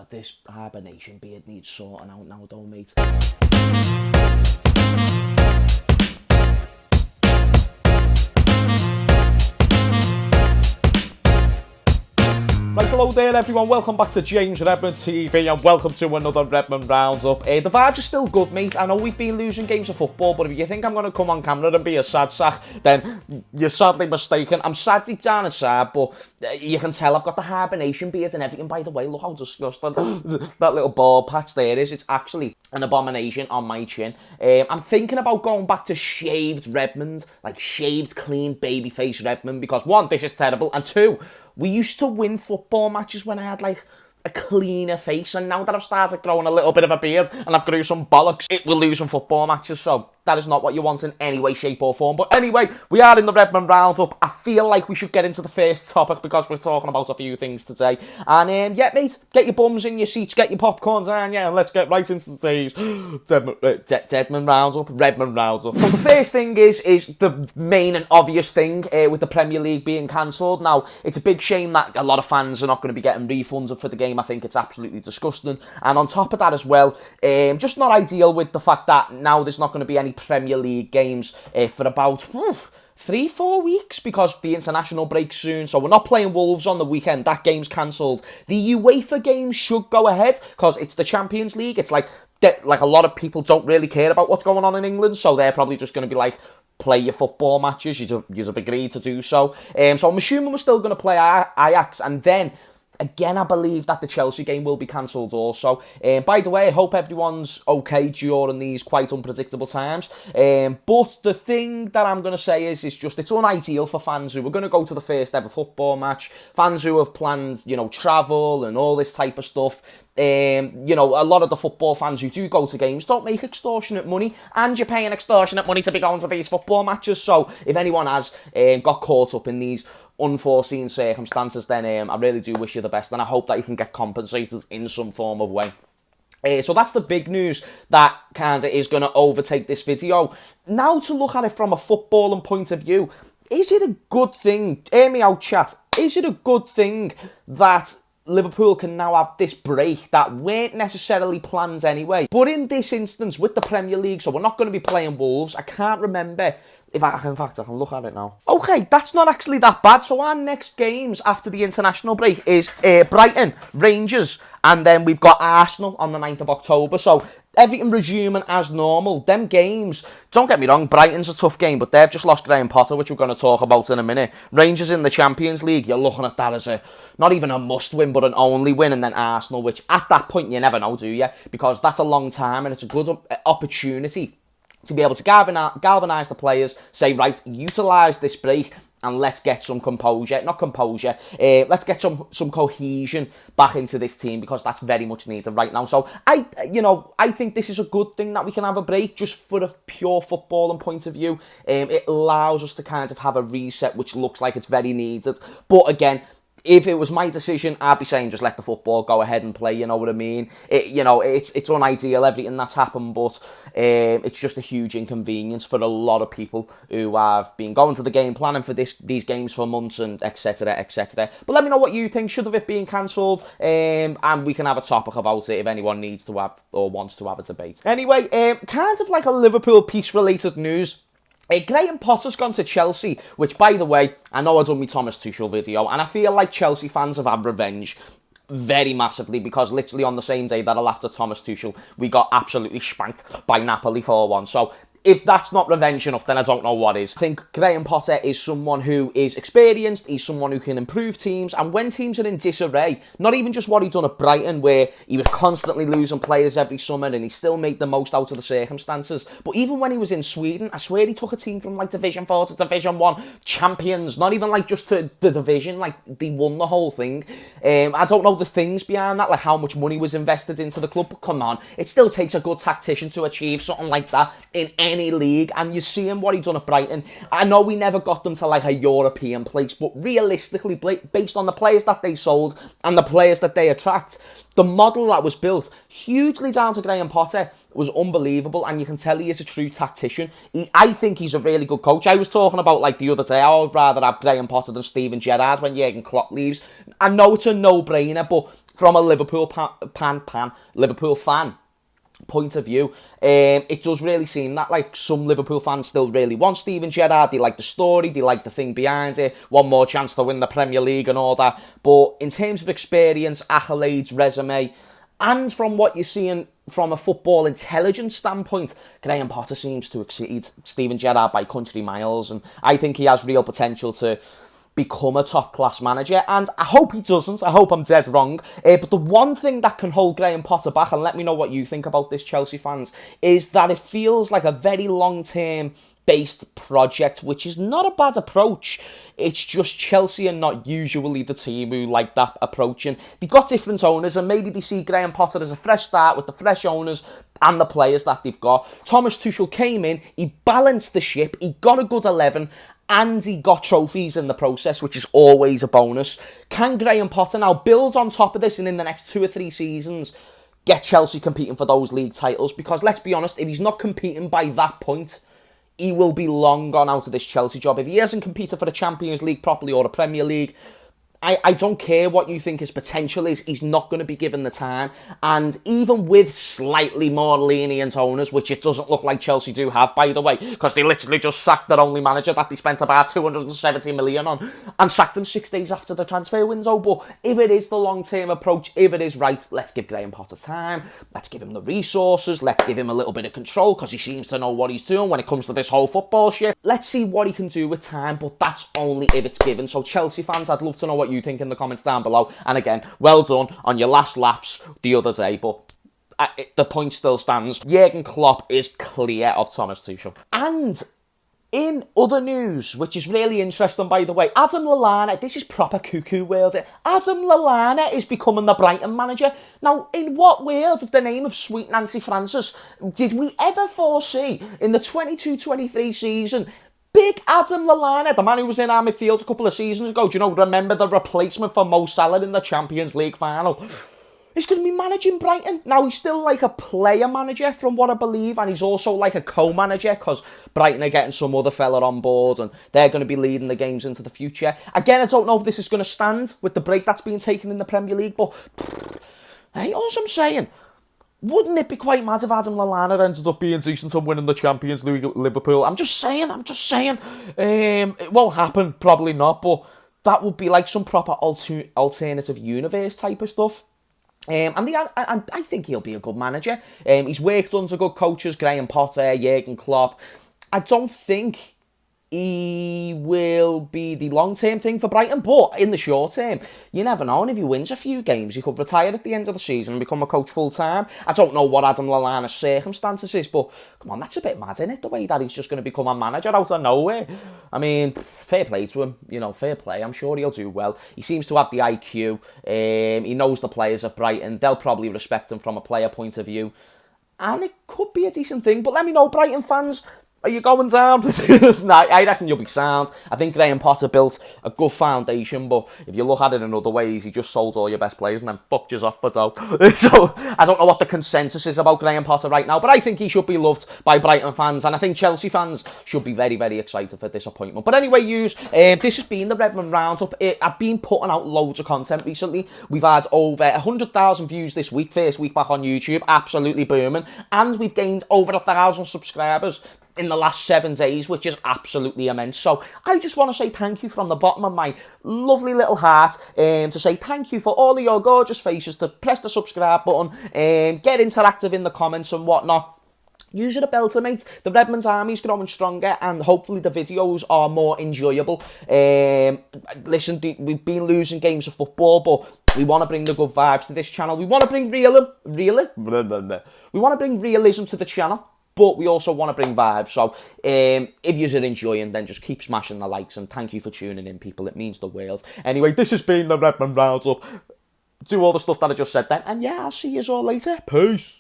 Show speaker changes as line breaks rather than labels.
this hibernation beard needs sorting out now, don't mate. Right, hello there everyone, welcome back to James Redmond TV and welcome to another Redmond Roundup. The vibes are still good, mate. I know we've been losing games of football, but if you think I'm going to come on camera and be a sad sack, then you're sadly mistaken. I'm sad deep down inside, but you can tell I've got the hibernation beard and everything. By the way, look how disgusting that little bald patch there is. It's actually an abomination on my chin. I'm thinking about going back to shaved Redmond, like shaved, clean, babyface Redmond, because one, this is terrible, and two, we used to win football matches when I had, like, a cleaner face, and now that I've started growing a little bit of a beard and I've grew some bollocks, we're losing football matches, so that is not what you want in any way, shape or form. But anyway, we are in the Redmond Roundup. I feel like we should get into the first topic because we're talking about a few things today. And yeah, mate, get your bums in your seats, get your popcorns on, yeah, and let's get right into today's Redmond Roundup. So the first thing is the main and obvious thing with the Premier League being cancelled. Now, it's a big shame that a lot of fans are not going to be getting refunded for the game. I think it's absolutely disgusting. And on top of that as well, just not ideal with the fact that now there's not going to be any Premier League games for about 3-4 weeks because the international breaks soon. So we're not playing Wolves on the weekend. That game's cancelled. The UEFA games should go ahead because it's the Champions League. It's like a lot of people don't really care about what's going on in England, so they're probably just going to be like, play your football matches. You've agreed to do so. So I'm assuming we're still going to play Ajax, and then again, I believe that the Chelsea game will be cancelled also. By the way, I hope everyone's okay during these quite unpredictable times. But the thing that I'm going to say is just it's unideal for fans who are going to go to the first ever football match, fans who have planned, travel and all this type of stuff. A lot of the football fans who do go to games don't make extortionate money, and you're paying extortionate money to be going to these football matches. So if anyone has got caught up in these unforeseen circumstances, then I really do wish you the best, and I hope that you can get compensated in some form of way. So that's the big news that kind of is going to overtake this video. Now, to look at it from a footballing point of view, is it a good thing? Hear me out, chat. Is it a good thing that Liverpool can now have this break that weren't necessarily planned anyway? But in this instance, with the Premier League, so we're not going to be playing Wolves. I can't remember. In fact, I can look at it now. Okay, that's not actually that bad. So our next games after the international break is Brighton, Rangers, and then we've got Arsenal on the 9th of October. So everything resuming as normal. Them games, don't get me wrong, Brighton's a tough game, but they've just lost Graham Potter, which we're going to talk about in a minute. Rangers in the Champions League, you're looking at that as not even a must-win, but an only win. And then Arsenal, which at that point you never know, do you? Because that's a long time and it's a good opportunity to be able to galvanise the players, say, right, utilise this break and let's get some let's get some cohesion back into this team, because that's very much needed right now. So I think this is a good thing that we can have a break just for a pure footballing point of view. It allows us to kind of have a reset, which looks like it's very needed. But again, if it was my decision, I'd be saying just let the football go ahead and play, you know what I mean? It's unideal, everything that's happened, but it's just a huge inconvenience for a lot of people who have been going to the game, planning for these games for months, and etc, etc. But let me know what you think. Should have it been cancelled? And we can have a topic about it if anyone needs to have or wants to have a debate. Anyway, kind of like a Liverpool piece-related news. Graham Potter's gone to Chelsea, which, by the way, I know I've done my Thomas Tuchel video, and I feel like Chelsea fans have had revenge very massively, because literally on the same day that I laughed at Thomas Tuchel, we got absolutely spanked by Napoli 4-1. So if that's not revenge enough, then I don't know what is. I think Graham Potter is someone who is experienced, he's someone who can improve teams, and when teams are in disarray, not even just what he done at Brighton, where he was constantly losing players every summer and he still made the most out of the circumstances, but even when he was in Sweden, I swear he took a team from like Division 4 to Division 1, champions, not even like just to the division, like they won the whole thing. I don't know the things behind that, like how much money was invested into the club, but come on, it still takes a good tactician to achieve something like that in any any league, and you're seeing what he done at Brighton. I know we never got them to like a European place, but realistically, based on the players that they sold and the players that they attract, the model that was built, hugely down to Graham Potter, was unbelievable, and you can tell he is a true tactician. I think he's a really good coach. I was talking about, like, the other day, I would rather have Graham Potter than Steven Gerrard when Jurgen Klopp leaves. I know it's a no-brainer, but from a Liverpool Liverpool fan point of view, it does really seem that, like, some Liverpool fans still really want Steven Gerrard. They like the story, they like the thing behind it, one more chance to win the Premier League and all that. But in terms of experience, accolades, resume, and from what you're seeing from a football intelligence standpoint, Graham Potter seems to exceed Steven Gerrard by country miles, and I think he has real potential to become a top-class manager, and I hope he doesn't. I hope I'm dead wrong. But the one thing that can hold Graham Potter back, and let me know what you think about this, Chelsea fans, is that it feels like a very long-term based project, which is not a bad approach. It's just Chelsea are not usually the team who like that approach, and they've got different owners, and maybe they see Graham Potter as a fresh start with the fresh owners and the players that they've got. Thomas Tuchel came in, he balanced the ship, he got a good 11, and he got trophies in the process, which is always a bonus. Can Graham Potter now build on top of this, and in the next 2 or 3 seasons get Chelsea competing for those league titles? Because let's be honest, if he's not competing by that point, he will be long gone out of this Chelsea job. If he hasn't competed for the Champions League properly or the Premier League, I don't care what you think his potential is, he's not going to be given the time. And even with slightly more lenient owners, which it doesn't look like Chelsea do have, by the way, because they literally just sacked their only manager that they spent about 270 million on, and sacked him 6 days after the transfer window. But if it is the long-term approach, if it is right, let's give Graham Potter time, let's give him the resources, let's give him a little bit of control, because he seems to know what he's doing when it comes to this whole football shit. Let's see what he can do with time, but that's only if it's given. So Chelsea fans, I'd love to know what you think in the comments down below. And again, well done on your last laughs the other day, but the point still stands. Jurgen Klopp is clear of Thomas Tuchel. And in other news, which is really interesting, by the way, Adam Lallana, this is proper cuckoo world. Adam Lallana is becoming the Brighton manager. Now, in what world of the name of sweet Nancy Francis did we ever foresee in the 22-23 season big Adam Lallana, the man who was in our midfield a couple of seasons ago, do you know, remember the replacement for Mo Salah in the Champions League final? He's going to be managing Brighton. Now, he's still like a player manager from what I believe, and he's also like a co-manager because Brighton are getting some other fella on board and they're going to be leading the games into the future. Again, I don't know if this is going to stand with the break that's being taken in the Premier League, but hey, all I'm saying, wouldn't it be quite mad if Adam Lallana ended up being decent and winning the Champions League at Liverpool? I'm just saying. It won't happen, probably not, but that would be like some proper alternative universe type of stuff. And I think he'll be a good manager. He's worked under good coaches, Graham Potter, Jurgen Klopp. I don't think he will be the long-term thing for Brighton, but in the short term, you never know. And if he wins a few games, he could retire at the end of the season and become a coach full-time. I don't know what Adam Lallana's circumstances is, but come on, that's a bit mad, isn't it? The way that he's just going to become a manager out of nowhere. I mean, fair play to him. You know, fair play. I'm sure he'll do well. He seems to have the IQ. He knows the players at Brighton. They'll probably respect him from a player point of view. And it could be a decent thing. But let me know, Brighton fans, are you going down? Nah, I reckon you'll be sound. I think Graham Potter built a good foundation, but if you look at it in other ways, he just sold all your best players and then fucked you off for dough. So, I don't know what the consensus is about Graham Potter right now, but I think he should be loved by Brighton fans, and I think Chelsea fans should be very, very excited for this appointment. But anyway, this has been the Redmond Roundup. I've been putting out loads of content recently. We've had over 100,000 views this week, first week back on YouTube, absolutely booming, and we've gained over 1,000 subscribers in the last 7 days, which is absolutely immense. So I just want to say thank you from the bottom of my lovely little heart, to say thank you for all of your gorgeous faces, to press the subscribe button, get interactive in the comments and whatnot. Use the belter, mate. The Redmond's army's growing stronger, and hopefully the videos are more enjoyable. Listen, we've been losing games of football, but we want to bring the good vibes to this channel. We want to bring realism to the channel, but we also want to bring vibes. So if you're enjoying, then just keep smashing the likes, and thank you for tuning in, people. It means the world. Anyway, this has been the Redmond Roundup. Do all the stuff that I just said then, and yeah, I'll see you all later. Peace.